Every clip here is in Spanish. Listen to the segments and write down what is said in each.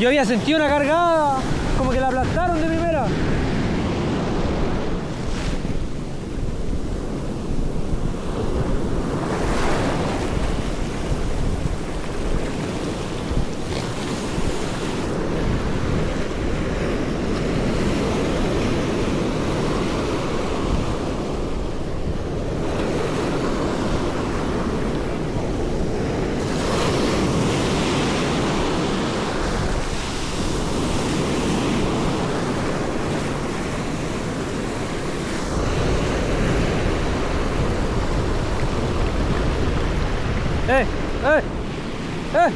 Yo había sentido una cargada, como que la aplastaron de primera. ¡Eh! ¡Eh! ¡Eh!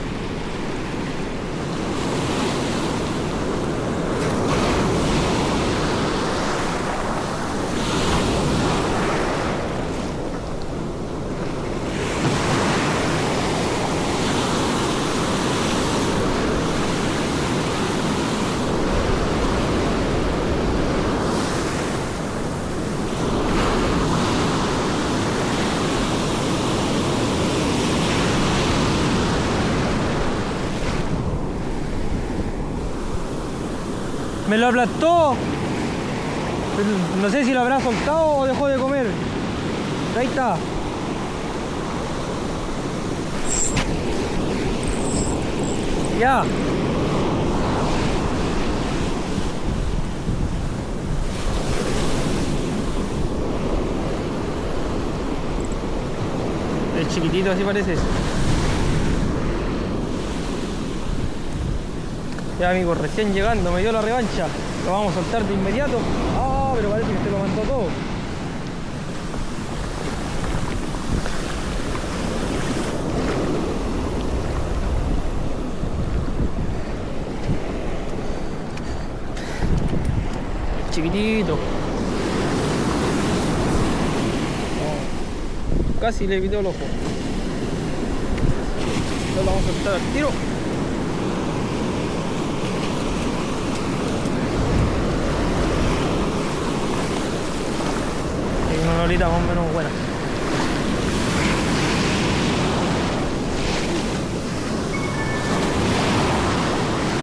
Me lo aplastó. No sé si lo habrá soltado o dejó de comer. Ahí está. Ya. Es chiquitito, así parece. Ya, amigos, recién llegando, me dio la revancha. Lo vamos a soltar de inmediato. Ah, pero parece que se lo mandó todo. Chiquitito. Oh, casi le evitó el ojo. Lo vamos a soltar al tiro. Una olita más o menos buena.